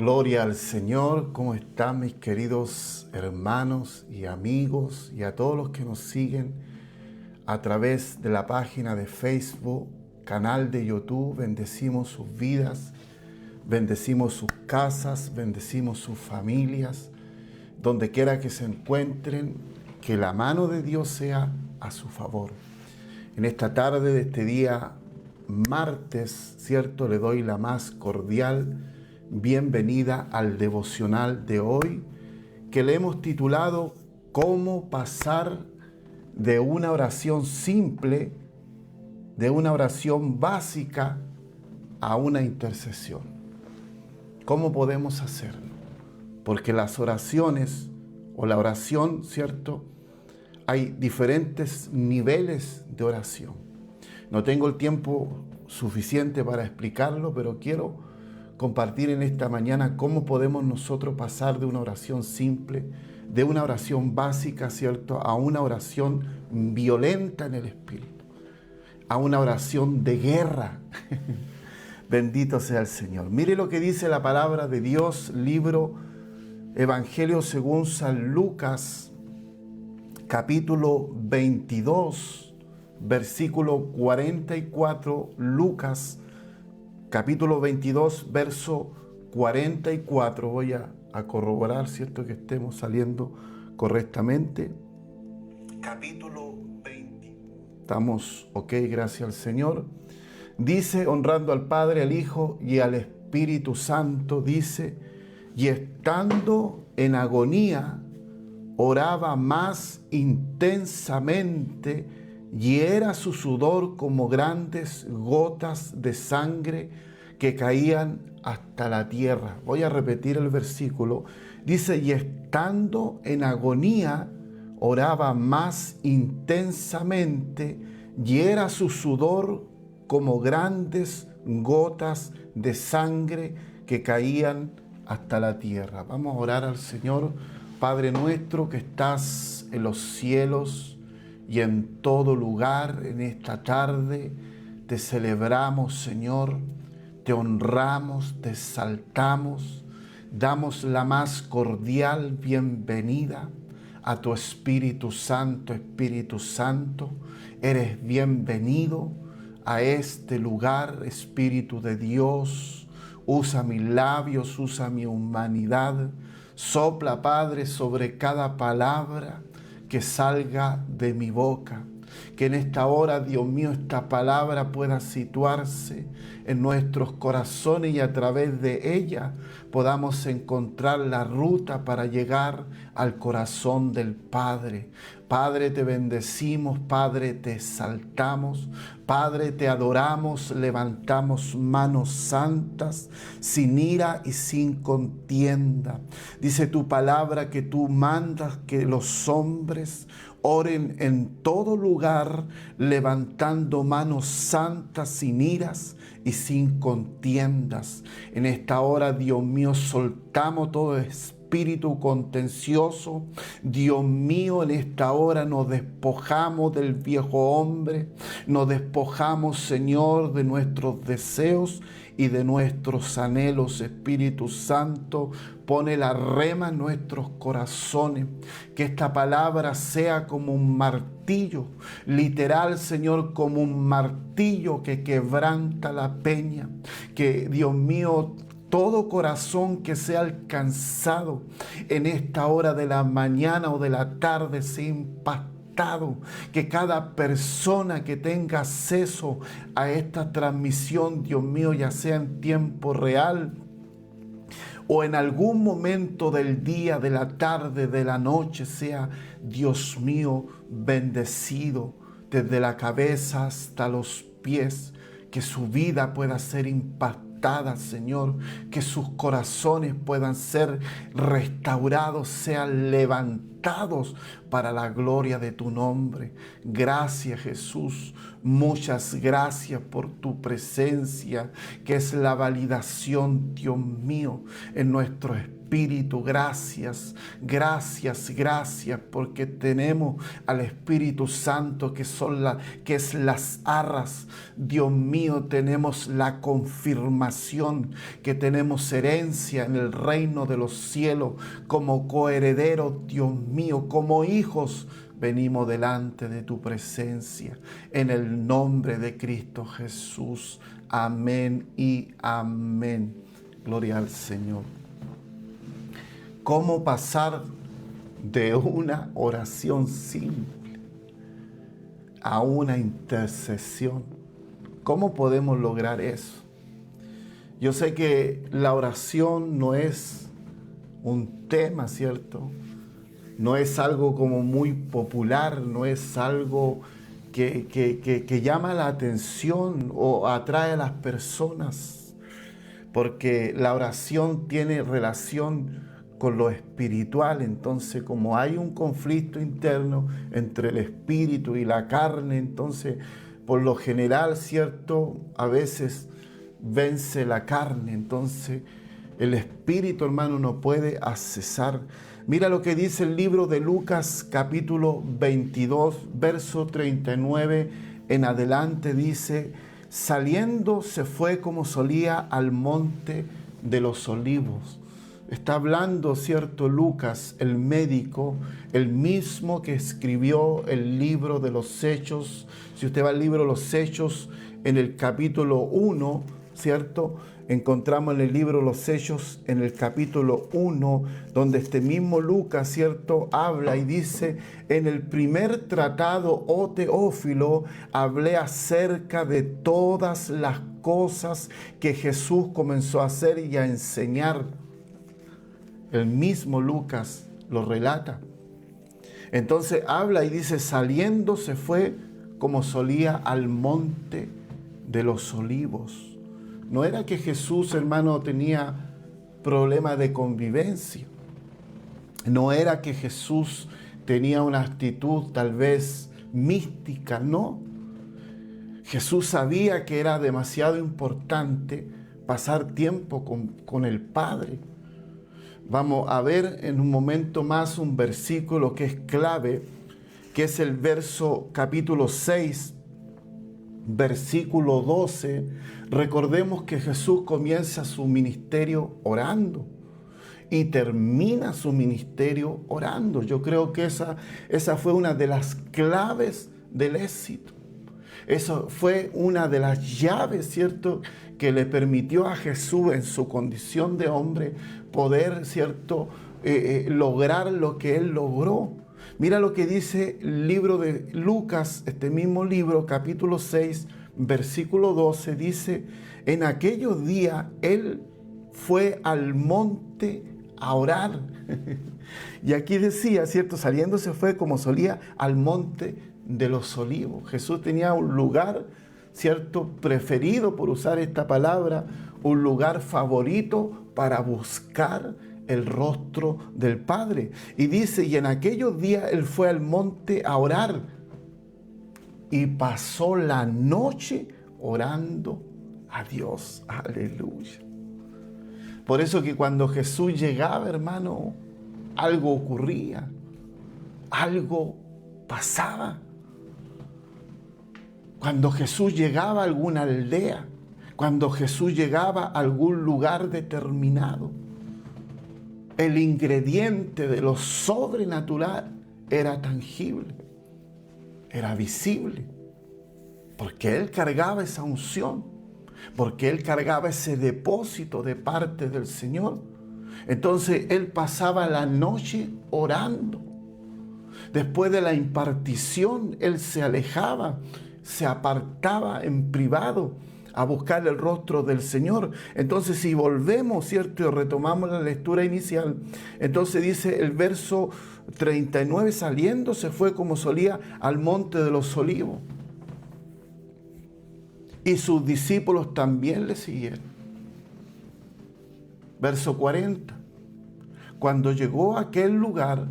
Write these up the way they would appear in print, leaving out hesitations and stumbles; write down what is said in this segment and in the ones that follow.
Gloria al Señor. ¿Cómo están mis queridos hermanos y amigos y a todos los que nos siguen a través de la página de Facebook, canal de YouTube? Bendecimos sus vidas, bendecimos sus casas, bendecimos sus familias, donde quiera que se encuentren, que la mano de Dios sea a su favor. En esta tarde de este día martes, ¿cierto? Le doy la más cordial bienvenida al devocional de hoy, que le hemos titulado ¿Cómo pasar de una oración simple, de una oración básica, a una intercesión? ¿Cómo podemos hacerlo? Porque las oraciones o la oración, ¿cierto? Hay diferentes niveles de oración. No tengo el tiempo suficiente para explicarlo, pero quiero compartir en esta mañana cómo podemos nosotros pasar de una oración simple, de una oración básica, ¿cierto?, a una oración violenta en el espíritu, a una oración de guerra. Bendito sea el Señor. Mire lo que dice la palabra de Dios, libro Evangelio según San Lucas, capítulo 22, versículo 44, Lucas, capítulo 22, verso 44. Voy a corroborar, ¿cierto?, que estemos saliendo correctamente. Capítulo 20. Estamos ok, gracias al Señor. Dice, honrando al Padre, al Hijo y al Espíritu Santo, dice, y estando en agonía, oraba más intensamente, y era su sudor como grandes gotas de sangre que caían hasta la tierra. Voy a repetir el versículo. Dice, y estando en agonía, oraba más intensamente, y era su sudor como grandes gotas de sangre que caían hasta la tierra. Vamos a orar al Señor. Padre nuestro que estás en los cielos y en todo lugar, en esta tarde te celebramos, Señor, te honramos, te exaltamos, damos la más cordial bienvenida a tu Espíritu Santo. Espíritu Santo, eres bienvenido a este lugar, Espíritu de Dios. Usa mis labios, usa mi humanidad. Sopla, Padre, sobre cada palabra que salga de mi boca. Que en esta hora, Dios mío, esta palabra pueda situarse en nuestros corazones y a través de ella podamos encontrar la ruta para llegar al corazón del Padre. Padre, te bendecimos, Padre, te exaltamos, Padre, te adoramos, levantamos manos santas, sin ira y sin contienda. Dice tu palabra que tú mandas que los hombres oren en todo lugar, levantando manos santas, sin iras y sin contiendas. En esta hora, Dios mío, soltamos todo espíritu contencioso. Dios mío, en esta hora nos despojamos del viejo hombre, nos despojamos, Señor, de nuestros deseos y de nuestros anhelos. Espíritu Santo, pone la rema en nuestros corazones, que esta palabra sea como un martillo, literal, Señor, como un martillo que quebranta la peña. Que, Dios mío, todo corazón que sea alcanzado en esta hora de la mañana o de la tarde sea impactado. Que cada persona que tenga acceso a esta transmisión, Dios mío, ya sea en tiempo real o en algún momento del día, de la tarde, de la noche, sea, Dios mío, bendecido desde la cabeza hasta los pies. Que su vida pueda ser impactada, Señor, que sus corazones puedan ser restaurados, sean levantados para la gloria de tu nombre. Gracias, Jesús. Muchas gracias por tu presencia, que es la validación, Dios mío, en nuestro espíritu. Espíritu, gracias, gracias, gracias, porque tenemos al Espíritu Santo que es las arras. Dios mío, tenemos la confirmación que tenemos herencia en el reino de los cielos como coherederos, Dios mío, como hijos. Venimos delante de tu presencia en el nombre de Cristo Jesús. Amén y amén. Gloria al Señor. ¿Cómo pasar de una oración simple a una intercesión? ¿Cómo podemos lograr eso? Yo sé que la oración no es un tema, ¿cierto? No es algo como muy popular, no es algo que llama la atención o atrae a las personas, porque la oración tiene relación con lo espiritual. Entonces, como hay un conflicto interno entre el espíritu y la carne, entonces, por lo general, ¿cierto? A veces vence la carne, entonces el espíritu, hermano, no puede accesar. Mira lo que dice el libro de Lucas, capítulo 22, verso 39 en adelante. Dice: saliendo se fue como solía al monte de los olivos. Está hablando, ¿cierto? Lucas, el médico, el mismo que escribió el libro de los Hechos. Si usted va al libro de los Hechos, en el capítulo 1, ¿cierto? Encontramos en el libro Los Hechos, en el capítulo 1, donde este mismo Lucas, ¿cierto?, habla y dice: en el primer tratado, oh Teófilo, hablé acerca de todas las cosas que Jesús comenzó a hacer y a enseñar. El mismo Lucas lo relata. Entonces habla y dice: saliendo se fue como solía al monte de los olivos. No era que Jesús, hermano, tenía problemas de convivencia. No era que Jesús tenía una actitud tal vez mística, no. Jesús sabía que era demasiado importante pasar tiempo con el Padre. Vamos a ver en un momento más un versículo que es clave, que es el verso capítulo 6, versículo 12. Recordemos que Jesús comienza su ministerio orando y termina su ministerio orando. Yo creo que esa fue una de las claves del éxito. Eso fue una de las llaves, ¿cierto?, que le permitió a Jesús en su condición de hombre poder, ¿cierto?, lograr lo que él logró. Mira lo que dice el libro de Lucas, este mismo libro, capítulo 6, versículo 12, dice: en aquellos días él fue al monte a orar. Y aquí decía, ¿cierto?, saliendo se fue como solía al monte de los olivos. Jesús tenía un lugar, ¿cierto?, preferido, por usar esta palabra, un lugar favorito para buscar el rostro del Padre. Y dice: y en aquellos días él fue al monte a orar y pasó la noche orando a Dios. Aleluya. Por eso que cuando Jesús llegaba, hermano, algo ocurría, algo pasaba. Cuando Jesús llegaba a alguna aldea, cuando Jesús llegaba a algún lugar determinado, el ingrediente de lo sobrenatural era tangible, era visible, porque Él cargaba esa unción, porque Él cargaba ese depósito de parte del Señor. Entonces Él pasaba la noche orando. Después de la impartición, Él se alejaba, se apartaba en privado a buscar el rostro del Señor. Entonces, si volvemos, ¿cierto?, y retomamos la lectura inicial, entonces dice el verso 39, saliendo se fue como solía al monte de los olivos. Y sus discípulos también le siguieron. Verso 40, cuando llegó a aquel lugar,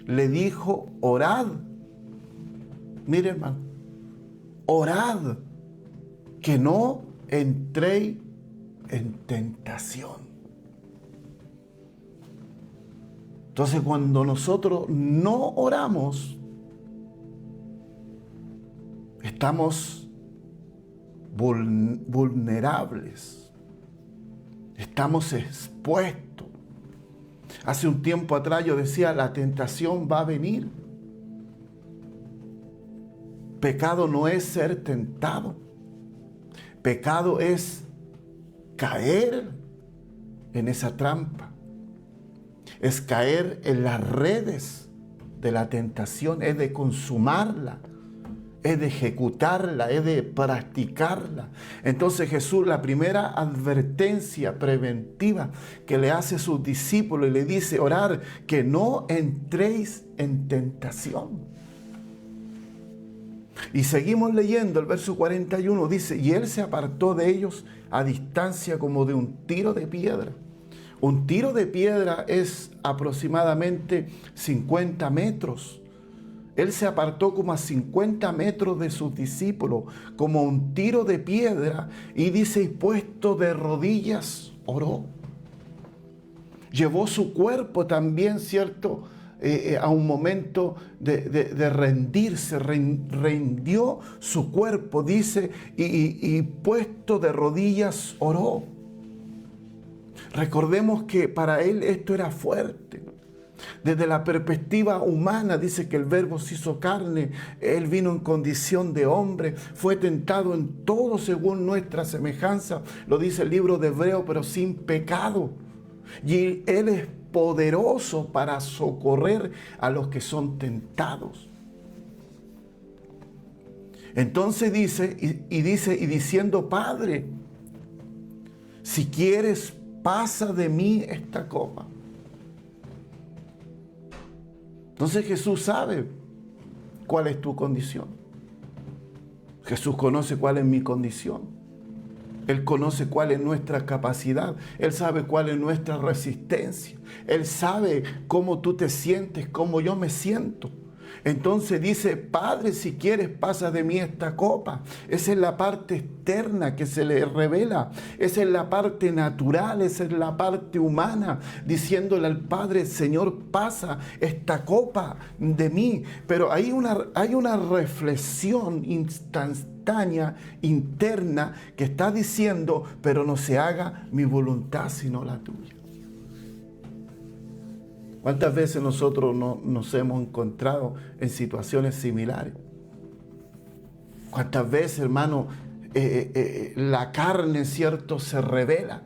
le dijo: orad. Mire, hermano, orad, que no entréis en tentación. Entonces, cuando nosotros no oramos, estamos vulnerables, estamos expuestos. Hace un tiempo atrás yo decía, la tentación va a venir. Pecado no es ser tentado. Pecado es caer en esa trampa. Es caer en las redes de la tentación, es de consumarla, es de ejecutarla, es de practicarla. Entonces Jesús, la primera advertencia preventiva que le hace a sus discípulos, y le dice, orar, que no entréis en tentación. Y seguimos leyendo el verso 41, dice, y él se apartó de ellos a distancia como de un tiro de piedra. Un tiro de piedra es aproximadamente 50 metros. Él se apartó como a 50 metros de sus discípulos, como un tiro de piedra, y dice, y puesto de rodillas, oró. Llevó su cuerpo también, ¿cierto?, a un momento de rendirse, rindió su cuerpo, dice, y puesto de rodillas oró. Recordemos que para él esto era fuerte. Desde la perspectiva humana, dice que el Verbo se hizo carne, él vino en condición de hombre, fue tentado en todo según nuestra semejanza, lo dice el libro de Hebreos, pero sin pecado. Y él es poderoso para socorrer a los que son tentados. Entonces dice, y diciendo, Padre, si quieres, pasa de mí esta copa. Entonces Jesús sabe cuál es tu condición. Jesús conoce cuál es mi condición. Él conoce cuál es nuestra capacidad. Él sabe cuál es nuestra resistencia. Él sabe cómo tú te sientes, cómo yo me siento. Entonces dice, Padre, si quieres, pasa de mí esta copa. Esa es la parte externa que se le revela. Esa es la parte natural, esa es la parte humana, diciéndole al Padre, Señor, pasa esta copa de mí. Pero hay una reflexión instantánea, interna, que está diciendo, pero no se haga mi voluntad sino la tuya. ¿Cuántas veces nosotros nos hemos encontrado en situaciones similares? ¿Cuántas veces, hermano, la carne, cierto, se revela?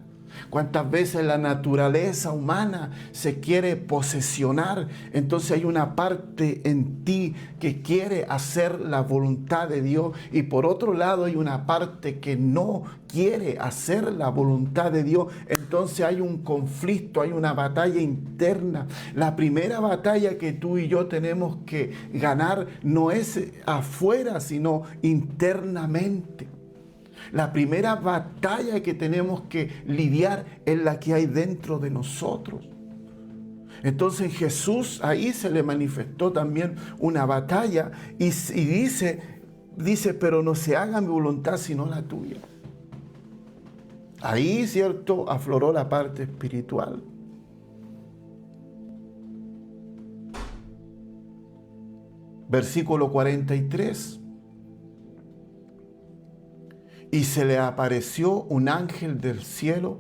¿Cuántas veces la naturaleza humana se quiere posesionar? Entonces hay una parte en ti que quiere hacer la voluntad de Dios, y por otro lado hay una parte que no quiere hacer la voluntad de Dios. Entonces hay un conflicto, hay una batalla interna. La primera batalla que tú y yo tenemos que ganar no es afuera, sino internamente. La primera batalla que tenemos que lidiar es la que hay dentro de nosotros. Entonces Jesús ahí se le manifestó también una batalla y dice, pero no se haga mi voluntad sino la tuya. Ahí, cierto, afloró la parte espiritual. Versículo 43. Y se le apareció un ángel del cielo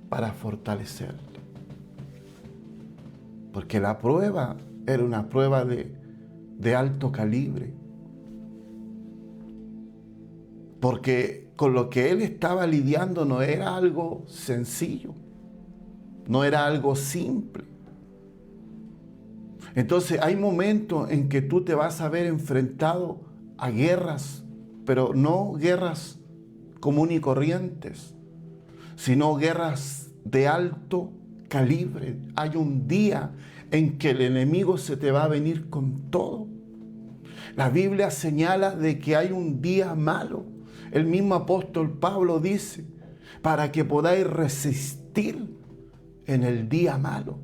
para fortalecerle. Porque la prueba era una prueba de alto calibre. Porque con lo que él estaba lidiando no era algo sencillo, no era algo simple. Entonces hay momentos en que tú te vas a ver enfrentado a guerras, pero no guerras comunes y corrientes, sino guerras de alto calibre. Hay un día en que el enemigo se te va a venir con todo. La Biblia señala de que hay un día malo. El mismo apóstol Pablo dice, para que podáis resistir en el día malo.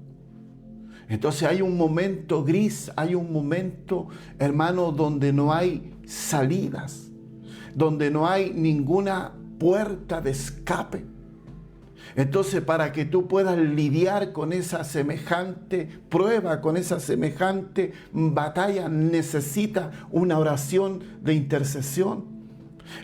Entonces hay un momento gris, hay un momento, hermano, donde no hay salidas, donde no hay ninguna puerta de escape. Entonces, para que tú puedas lidiar con esa semejante prueba, con esa semejante batalla, necesitas una oración de intercesión.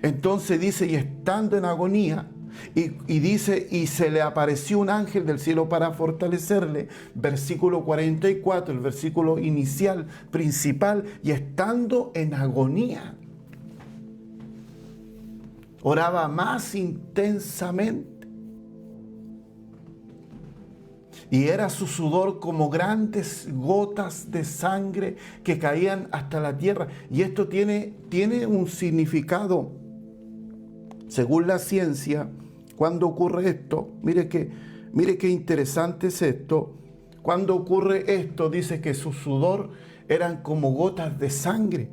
Entonces dice, y estando en agonía, y dice, y se le apareció un ángel del cielo para fortalecerle. Versículo 44, el versículo inicial, principal, y estando en agonía, oraba más intensamente. Y era su sudor como grandes gotas de sangre que caían hasta la tierra. Y esto tiene un significado, según la ciencia. Cuando ocurre esto, mire qué interesante es esto. Cuando ocurre esto, dice que su sudor eran como gotas de sangre.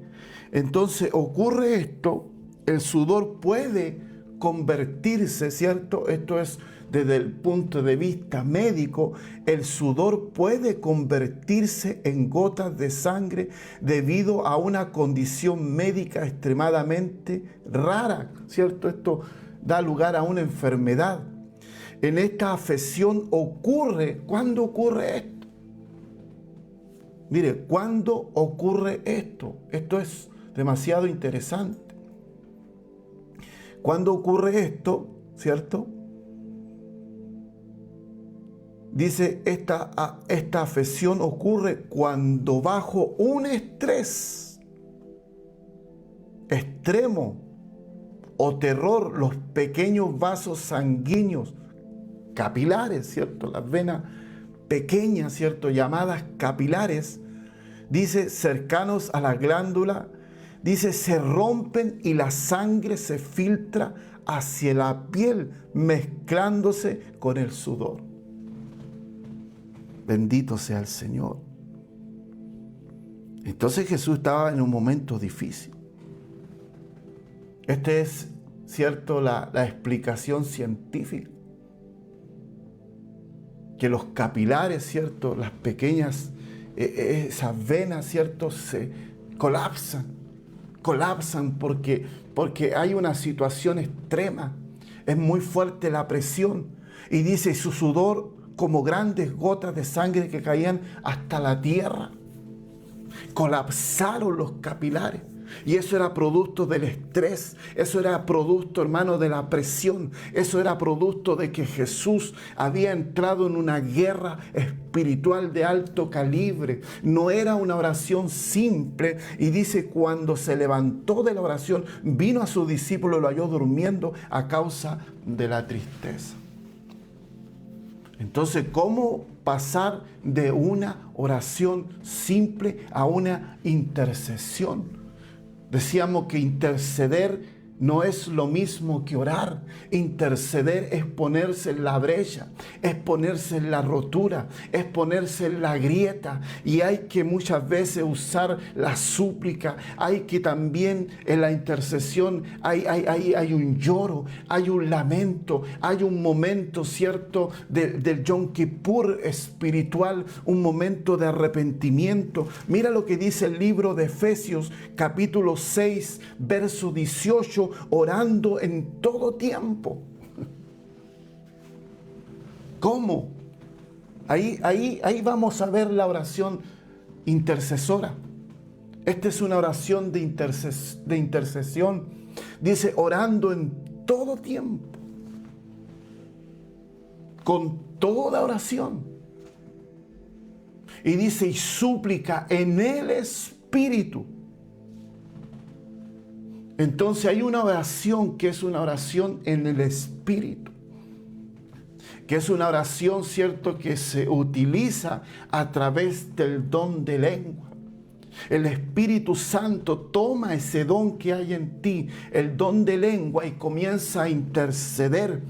Entonces ocurre esto, el sudor puede convertirse, ¿cierto? Esto es desde el punto de vista médico, el sudor puede convertirse en gotas de sangre debido a una condición médica extremadamente rara, ¿cierto? Esto da lugar a una enfermedad. En esta afección ocurre, ¿cuándo ocurre esto? Mire, ¿cuándo ocurre esto? Esto es demasiado interesante. ¿Cuándo ocurre esto? ¿Cierto? Dice, esta afección ocurre cuando bajo un estrés extremo o terror, los pequeños vasos sanguíneos capilares, ¿cierto? Las venas pequeñas, ¿cierto? Llamadas capilares, dice, cercanos a la glándula, dice, se rompen y la sangre se filtra hacia la piel, mezclándose con el sudor. Bendito sea el Señor. Entonces Jesús estaba en un momento difícil. Esta es, ¿cierto?, la explicación científica. Que los capilares, ¿cierto?, las pequeñas, esas venas, ¿cierto?, se colapsan porque hay una situación extrema. Es muy fuerte la presión. Y dice, su sudor como grandes gotas de sangre que caían hasta la tierra. Colapsaron los capilares. Y eso era producto del estrés, eso era producto, hermano, de la presión, eso era producto de que Jesús había entrado en una guerra espiritual de alto calibre. No era una oración simple. Y dice, cuando se levantó de la oración, vino a su discípulo y lo halló durmiendo a causa de la tristeza. Entonces, ¿cómo pasar de una oración simple a una intercesión? Decíamos que interceder no es lo mismo que orar. Interceder es ponerse en la brecha, es ponerse en la rotura, es ponerse en la grieta. Y hay que muchas veces usar la súplica. Hay que también en la intercesión hay un lloro, hay un lamento, hay un momento, ¿cierto?, del Yom Kippur espiritual, un momento de arrepentimiento. Mira lo que dice el libro de Efesios, capítulo 6, verso 18, orando en todo tiempo. ¿Cómo? Ahí vamos a ver la oración intercesora. Esta es una oración de intercesión. Dice, orando en todo tiempo, con toda oración. Y dice, y súplica en el Espíritu. Entonces hay una oración que es una oración en el Espíritu, que es una oración, ¿cierto?, que se utiliza a través del don de lengua. El Espíritu Santo toma ese don que hay en ti, el don de lengua, y comienza a interceder.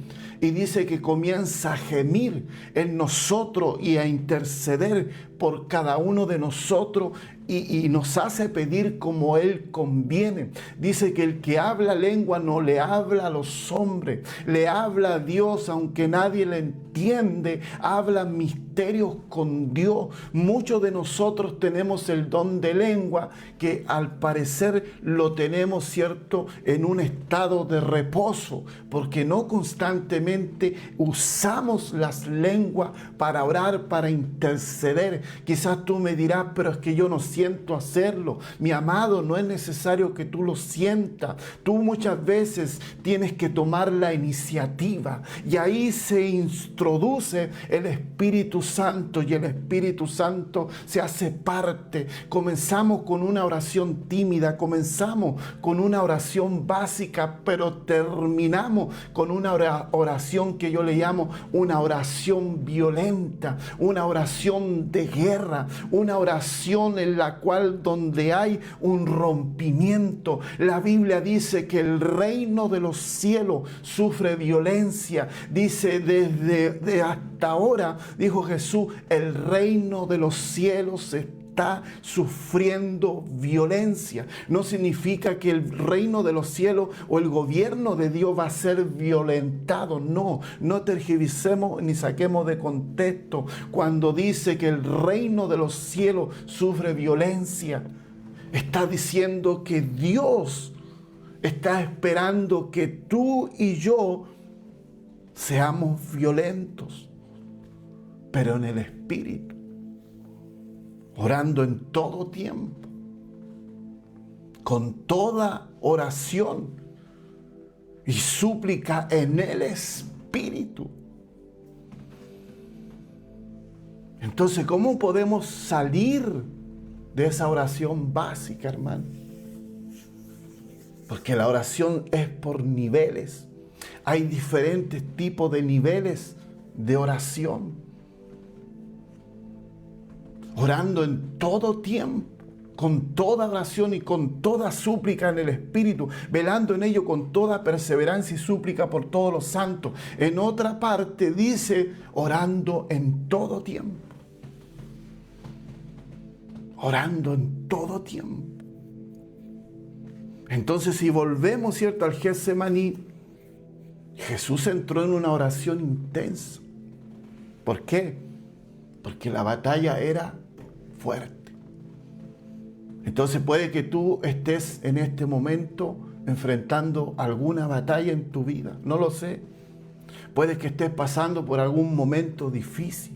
Y dice que comienza a gemir en nosotros y a interceder por cada uno de nosotros y nos hace pedir como Él conviene. Dice que el que habla lengua no le habla a los hombres, le habla a Dios, aunque nadie le entiende, habla misterios con Dios. Muchos de nosotros tenemos el don de lengua que al parecer lo tenemos, ¿cierto?, en un estado de reposo, porque no constantemente usamos las lenguas para orar, para interceder. Quizás tú me dirás, pero es que yo no siento hacerlo. Mi amado, no es necesario que tú lo sientas. Tú muchas veces tienes que tomar la iniciativa y ahí se introduce el Espíritu Santo y el Espíritu Santo se hace parte. Comenzamos con una oración tímida, comenzamos con una oración básica, pero terminamos con una oración que yo le llamo una oración violenta, una oración de guerra, una oración en la cual donde hay un rompimiento. La Biblia dice que el reino de los cielos sufre violencia. Dice desde hasta ahora, dijo Jesús, el reino de los cielos está sufriendo violencia. No significa que el reino de los cielos o el gobierno de Dios va a ser violentado. No tergiversemos ni saquemos de contexto cuando dice que el reino de los cielos sufre violencia. Está diciendo que Dios está esperando que tú y yo seamos violentos, pero en el Espíritu, orando en todo tiempo, con toda oración y súplica en el Espíritu. Entonces, ¿cómo podemos salir de esa oración básica, hermano? Porque la oración es por niveles. Hay diferentes tipos de niveles de oración. Orando en todo tiempo, con toda oración y con toda súplica en el Espíritu, velando en ello con toda perseverancia y súplica por todos los santos. En otra parte dice, orando en todo tiempo. Orando en todo tiempo. Entonces, si volvemos, ¿cierto?, al Getsemaní, Jesús entró en una oración intensa. ¿Por qué? Porque la batalla era fuerte. Entonces puede que tú estés en este momento enfrentando alguna batalla en tu vida, no lo sé. Puede que estés pasando por algún momento difícil.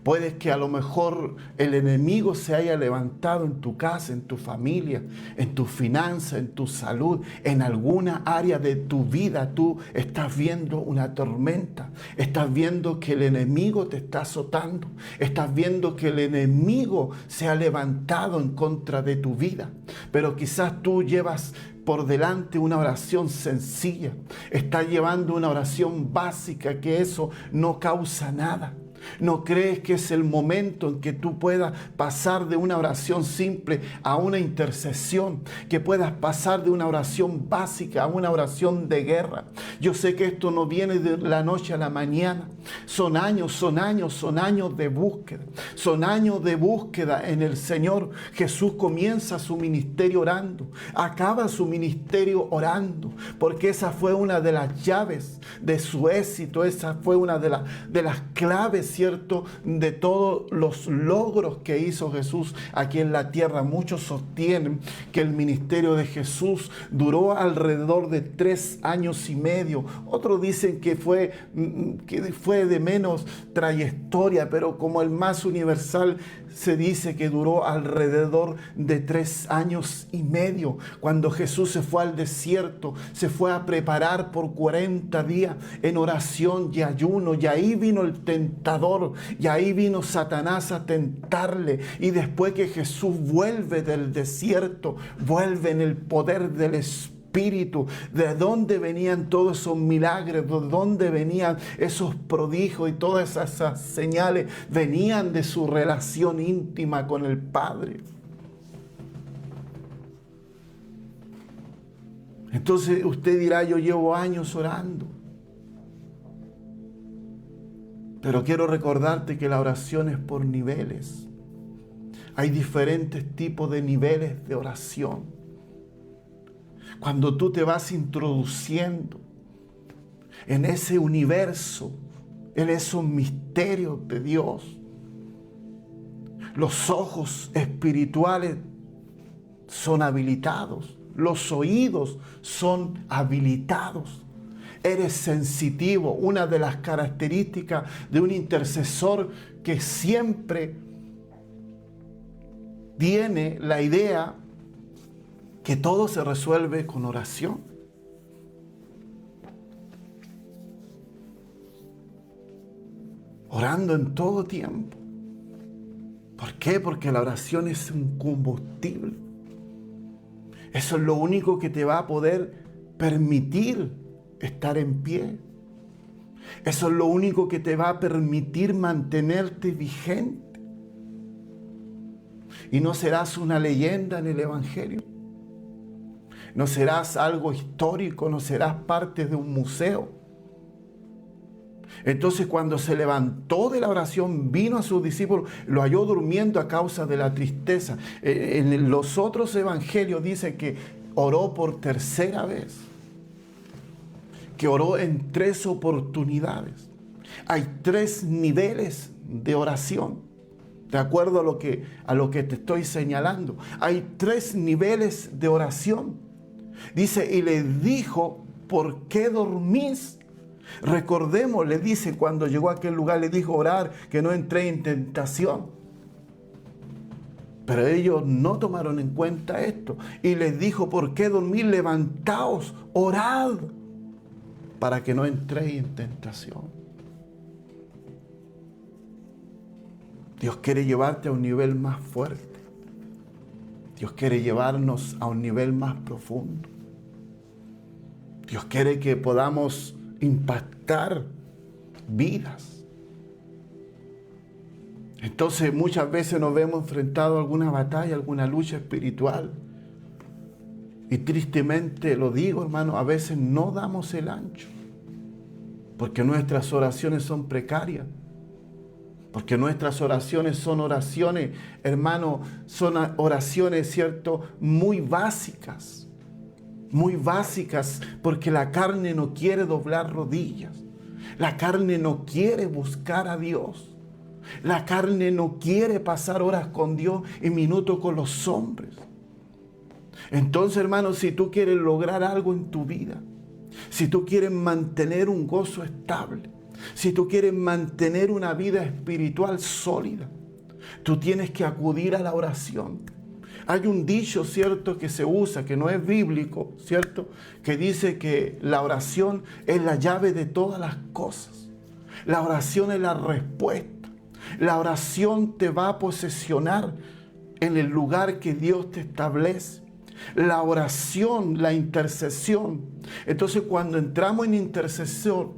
Puede que a lo mejor el enemigo se haya levantado en tu casa, en tu familia, en tu finanza, en tu salud, en alguna área de tu vida. Tú estás viendo una tormenta, estás viendo que el enemigo te está azotando, estás viendo que el enemigo se ha levantado en contra de tu vida. Pero quizás tú llevas por delante una oración sencilla, estás llevando una oración básica, que eso no causa nada. ¿No crees que es el momento en que tú puedas pasar de una oración simple a una intercesión? Que puedas pasar de una oración básica a una oración de guerra. Yo sé que esto no viene de la noche a la mañana. Son años de búsqueda. Son años de búsqueda en el Señor. Jesús comienza su ministerio orando. Acaba su ministerio orando. Porque esa fue una de las llaves de su éxito. Esa fue una de las claves, ¿cierto?, de todos los logros que hizo Jesús aquí en la tierra. Muchos sostienen que el ministerio de Jesús duró alrededor de 3 años y medio. Otros dicen que fue de menos trayectoria, pero como el más universal se dice que duró alrededor de 3 años y medio. Cuando Jesús se fue al desierto, se fue a preparar por 40 días en oración y ayuno, y ahí vino el tentador, y ahí vino Satanás a tentarle. Y después que Jesús vuelve del desierto, vuelve en el poder del Espíritu. ¿De dónde venían todos esos milagros? ¿De dónde venían esos prodigios y todas esas señales? Venían de su relación íntima con el Padre. Entonces usted dirá, yo llevo años orando. Pero quiero recordarte que la oración es por niveles. Hay diferentes tipos de niveles de oración. Cuando tú te vas introduciendo en ese universo, en esos misterios de Dios, los ojos espirituales son habilitados, los oídos son habilitados. Eres sensitivo. Una de las características de un intercesor que siempre tiene la idea que todo se resuelve con oración. Orando en todo tiempo. ¿Por qué? Porque la oración es un combustible. Eso es lo único que te va a poder permitir estar en pie. Eso es lo único que te va a permitir mantenerte vigente. Y no serás una leyenda en el Evangelio. No serás algo histórico, no serás parte de un museo. Entonces, cuando se levantó de la oración, vino a sus discípulos, lo halló durmiendo a causa de la tristeza. En los otros evangelios dice que oró por tercera vez, que oró en 3 oportunidades. Hay 3 niveles de oración, de acuerdo a lo que te estoy señalando. Hay 3 niveles de oración. Dice, y le dijo, ¿por qué dormís? Recordemos, le dice, cuando llegó a aquel lugar, le dijo orar, que no entré en tentación. Pero ellos no tomaron en cuenta esto. Y les dijo, ¿por qué dormir? Levantaos, orad, para que no entréis en tentación. Dios quiere llevarte a un nivel más fuerte. Dios quiere llevarnos a un nivel más profundo. Dios quiere que podamos impactar vidas. Entonces muchas veces nos vemos enfrentados a alguna batalla, alguna lucha espiritual. Y tristemente lo digo, hermano, a veces no damos el ancho. Porque nuestras oraciones son precarias. Porque nuestras oraciones son oraciones, hermano, son oraciones, ¿cierto?, muy básicas. Muy básicas, porque la carne no quiere doblar rodillas. La carne no quiere buscar a Dios. La carne no quiere pasar horas con Dios y minutos con los hombres. Entonces, hermano, si tú quieres lograr algo en tu vida, si tú quieres mantener un gozo estable, si tú quieres mantener una vida espiritual sólida, tú tienes que acudir a la oración. Hay un dicho, ¿cierto?, que se usa, que no es bíblico, ¿cierto?, que dice que la oración es la llave de todas las cosas. La oración es la respuesta. La oración te va a posesionar en el lugar que Dios te establece. La oración, la intercesión. Entonces, cuando entramos en intercesión,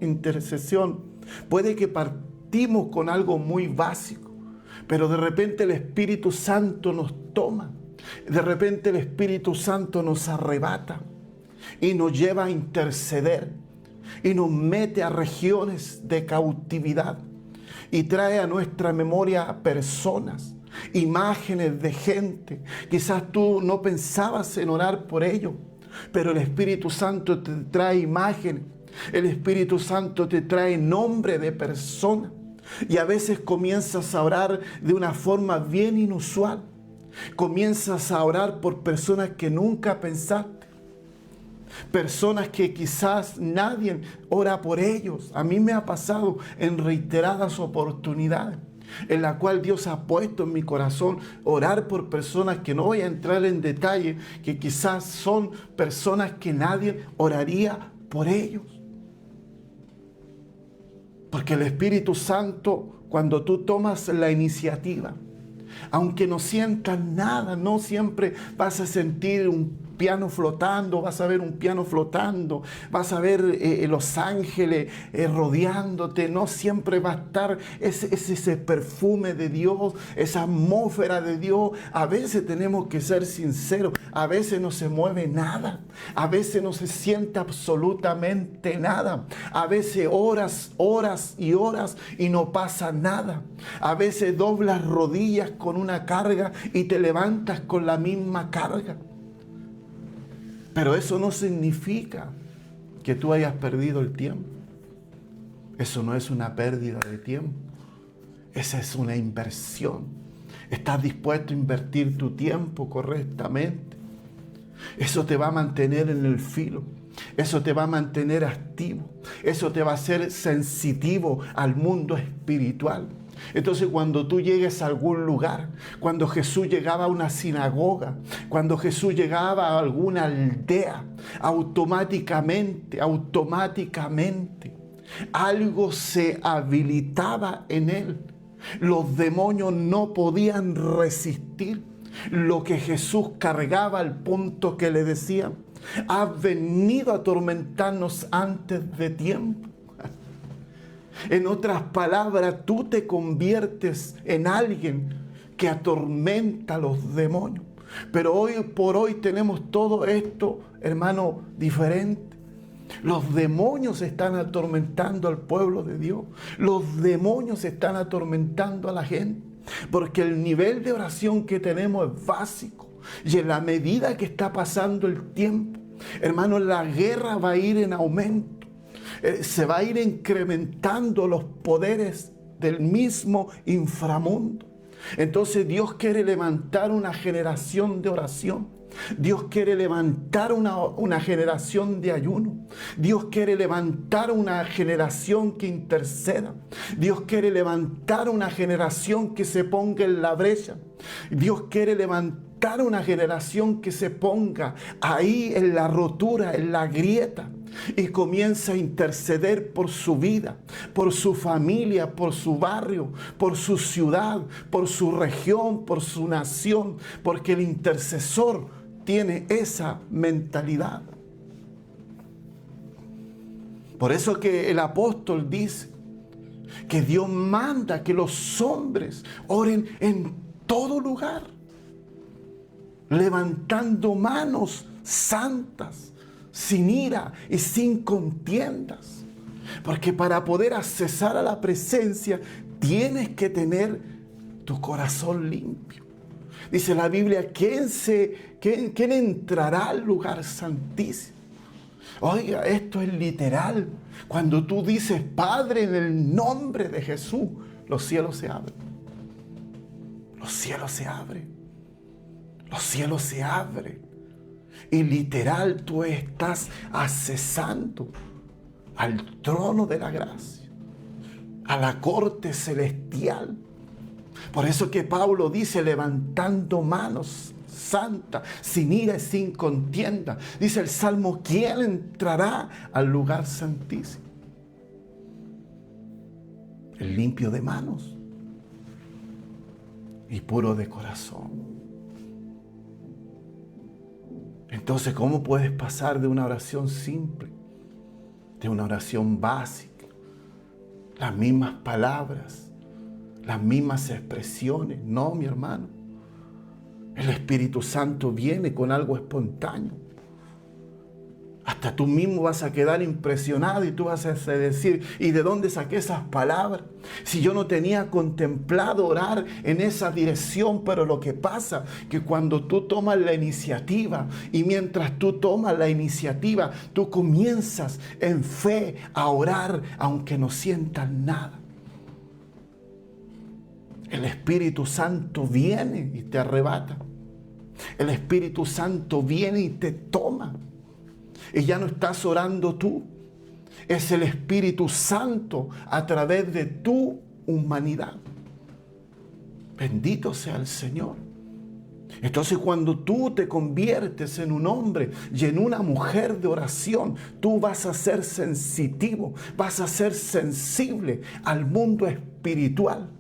puede que partimos con algo muy básico, pero de repente el Espíritu Santo nos toma. De repente el Espíritu Santo nos arrebata y nos lleva a interceder y nos mete a regiones de cautividad y trae a nuestra memoria personas, imágenes de gente. Quizás tú no pensabas en orar por ello, pero el Espíritu Santo te trae imágenes, el Espíritu Santo te trae nombre de personas y a veces comienzas a orar de una forma bien inusual. Comienzas a orar por personas que nunca pensaste. Personas que quizás nadie ora por ellos. A mí me ha pasado en reiteradas oportunidades en la cual Dios ha puesto en mi corazón orar por personas que no voy a entrar en detalle, que quizás son personas que nadie oraría por ellos. Porque el Espíritu Santo, cuando tú tomas la iniciativa, aunque no sientas nada, no siempre vas a sentir un piano flotando, vas a ver un piano flotando, vas a ver los ángeles rodeándote. No siempre va a estar ese perfume de Dios, esa atmósfera de Dios. A veces tenemos que ser sinceros, a veces no se mueve nada, a veces no se siente absolutamente nada, a veces horas y horas y no pasa nada. A veces doblas rodillas con una carga y te levantas con la misma carga. Pero eso no significa que tú hayas perdido el tiempo. Eso no es una pérdida de tiempo. Esa es una inversión. ¿Estás dispuesto a invertir tu tiempo correctamente? Eso te va a mantener en el filo. Eso te va a mantener activo. Eso te va a hacer sensitivo al mundo espiritual. Entonces, cuando tú llegues a algún lugar, cuando Jesús llegaba a una sinagoga, cuando Jesús llegaba a alguna aldea, automáticamente, algo se habilitaba en él. Los demonios no podían resistir lo que Jesús cargaba, al punto que le decían: has venido a atormentarnos antes de tiempo. En otras palabras, tú te conviertes en alguien que atormenta a los demonios. Pero hoy por hoy tenemos todo esto, hermano, diferente. Los demonios están atormentando al pueblo de Dios. Los demonios están atormentando a la gente. Porque el nivel de oración que tenemos es básico. Y en la medida que está pasando el tiempo, hermano, la guerra va a ir en aumento. Se va a ir incrementando los poderes del mismo inframundo. Entonces Dios quiere levantar una generación de oración. Dios quiere levantar una generación de ayuno. Dios quiere levantar una generación que interceda. Dios quiere levantar una generación que se ponga en la brecha. Dios quiere levantar una generación que se ponga ahí en la rotura, en la grieta, y comienza a interceder por su vida, por su familia, por su barrio, por su ciudad, por su región, por su nación, porque el intercesor tiene esa mentalidad. Por eso que el apóstol dice que Dios manda que los hombres oren en todo lugar, levantando manos santas, sin ira y sin contiendas. Porque para poder accesar a la presencia tienes que tener tu corazón limpio. Dice la Biblia: ¿quién entrará al lugar santísimo? Oiga, esto es literal. Cuando tú dices: Padre, en el nombre de Jesús, los cielos se abren. Los cielos se abren. Los cielos se abren. Y literal, tú estás accesando al trono de la gracia, a la corte celestial. Por eso que Pablo dice: levantando manos santas, sin ira y sin contienda. Dice el Salmo: ¿quién entrará al lugar santísimo? El limpio de manos y puro de corazón. Entonces, ¿cómo puedes pasar de una oración simple, de una oración básica, las mismas palabras, las mismas expresiones? No, mi hermano. El Espíritu Santo viene con algo espontáneo. Hasta tú mismo vas a quedar impresionado y tú vas a decir: ¿y de dónde saqué esas palabras? Si yo no tenía contemplado orar en esa dirección. Pero lo que pasa es que cuando tú tomas la iniciativa, y mientras tú tomas la iniciativa, tú comienzas en fe a orar aunque no sientas nada. El Espíritu Santo viene y te arrebata. El Espíritu Santo viene y te toma. Y ya no estás orando tú. Es el Espíritu Santo a través de tu humanidad. Bendito sea el Señor. Entonces, cuando tú te conviertes en un hombre y en una mujer de oración, tú vas a ser sensitivo, vas a ser sensible al mundo espiritual.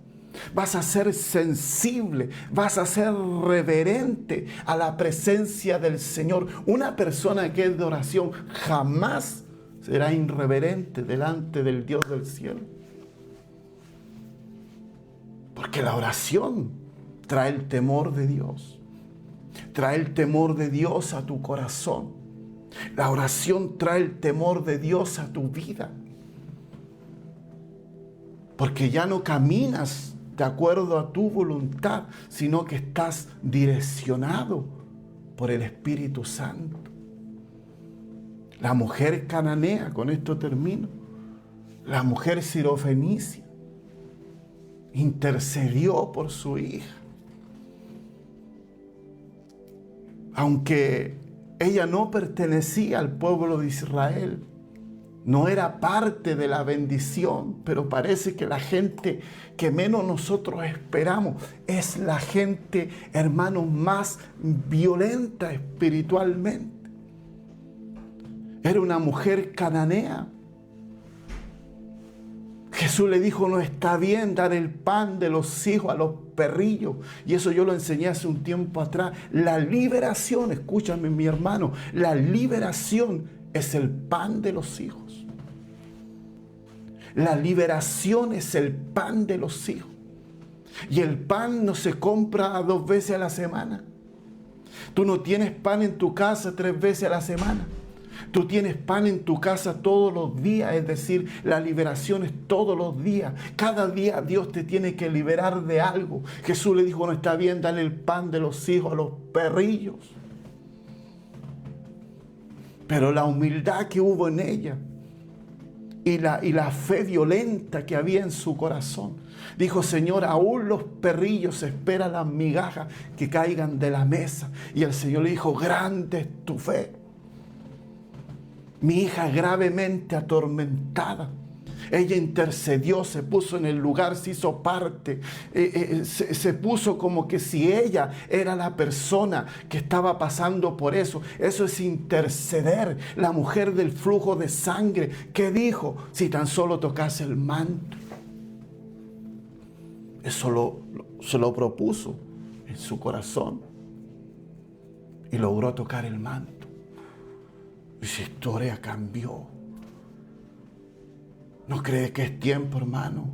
vas a ser sensible, vas a ser reverente a la presencia del Señor. Una persona que es de oración jamás será irreverente delante del Dios del cielo. Porque la oración trae el temor de Dios. Trae el temor de Dios a tu corazón. La oración trae el temor de Dios a tu vida. Porque ya no caminas de acuerdo a tu voluntad, sino que estás direccionado por el Espíritu Santo. La mujer cananea, con esto termino, la mujer sirofenicia, intercedió por su hija. Aunque ella no pertenecía al pueblo de Israel, no era parte de la bendición, pero parece que la gente que menos nosotros esperamos es la gente, hermanos, más violenta espiritualmente. Era una mujer cananea. Jesús le dijo, no está bien dar el pan de los hijos a los perrillos. Y eso yo lo enseñé hace un tiempo atrás. La liberación, escúchame mi hermano, la liberación es el pan de los hijos. La liberación es el pan de los hijos. Y el pan no se compra 2 veces a la semana. Tú no tienes pan en tu casa 3 veces a la semana. Tú tienes pan en tu casa todos los días, es decir, la liberación es todos los días. Cada día Dios te tiene que liberar de algo. Jesús le dijo, no está bien darle el pan de los hijos a los perrillos. Pero la humildad que hubo en ella y la fe violenta que había en su corazón, dijo, Señor, aún los perrillos esperan las migajas que caigan de la mesa. Y el Señor le dijo, grande es tu fe. Mi hija gravemente atormentada. Ella intercedió, se puso en el lugar, se hizo parte, se puso como que si ella era la persona que estaba pasando por eso. Eso es interceder. La mujer del flujo de sangre, ¿qué dijo? Si tan solo tocase el manto. Eso se lo propuso en su corazón y logró tocar el manto. Y su historia cambió. ¿No crees que es tiempo, hermano?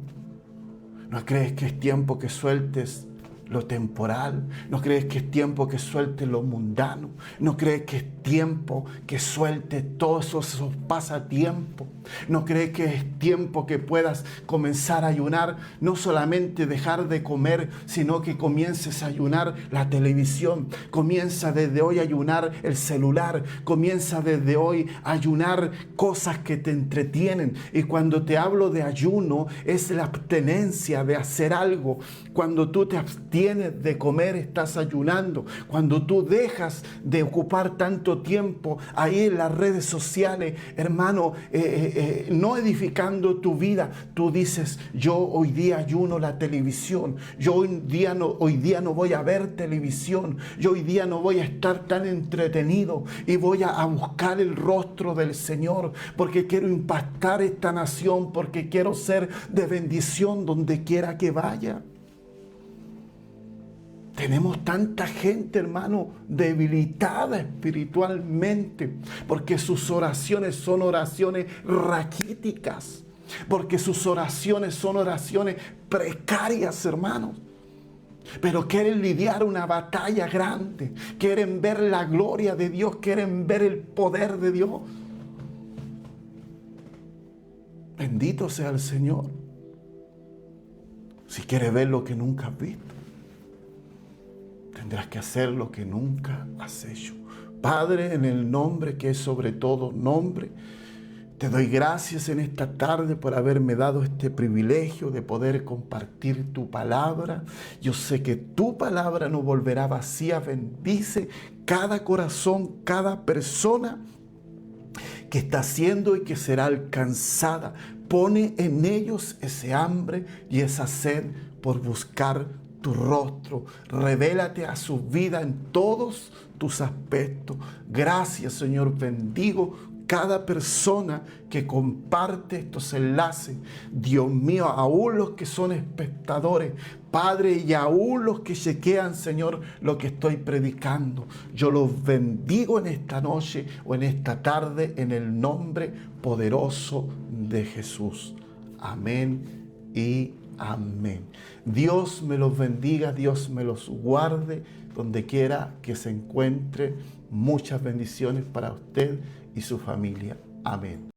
¿No crees que es tiempo que sueltes lo temporal? ¿No crees que es tiempo que sueltes lo mundano? ¿No crees que es tiempo que sueltes todos esos pasatiempos? ¿No crees que es tiempo que puedas comenzar a ayunar? No solamente dejar de comer, sino que comiences a ayunar la televisión. Comienza desde hoy a ayunar el celular. Comienza desde hoy a ayunar cosas que te entretienen. Y cuando te hablo de ayuno, es la abstenencia de hacer algo. Cuando tú te abstienes de comer, estás ayunando. Cuando tú dejas de ocupar tanto tiempo ahí en las redes sociales, hermano, no edificando tu vida, tú dices, yo hoy día ayuno la televisión, yo hoy día no voy a ver televisión, yo hoy día no voy a estar tan entretenido y voy a buscar el rostro del Señor, porque quiero impactar esta nación, porque quiero ser de bendición donde quiera que vaya. Tenemos tanta gente, hermano, debilitada espiritualmente, porque sus oraciones son oraciones raquíticas, porque sus oraciones son oraciones precarias, hermanos. Pero quieren lidiar una batalla grande, quieren ver la gloria de Dios, quieren ver el poder de Dios. Bendito sea el Señor. Si quieres ver lo que nunca has visto, tendrás que hacer lo que nunca has hecho. Padre, en el nombre que es sobre todo nombre, te doy gracias en esta tarde por haberme dado este privilegio de poder compartir tu palabra. Yo sé que tu palabra no volverá vacía. Bendice cada corazón, cada persona que está haciendo y que será alcanzada. Pone en ellos ese hambre y esa sed por buscar tu rostro. Revélate a su vida en todos tus aspectos. Gracias, Señor. Bendigo cada persona que comparte estos enlaces. Dios mío, aún los que son espectadores, Padre, y aún los que chequean, Señor, lo que estoy predicando. Yo los bendigo en esta noche o en esta tarde en el nombre poderoso de Jesús. Amén y amén. Dios me los bendiga, Dios me los guarde, donde quiera que se encuentre. Muchas bendiciones para usted y su familia. Amén.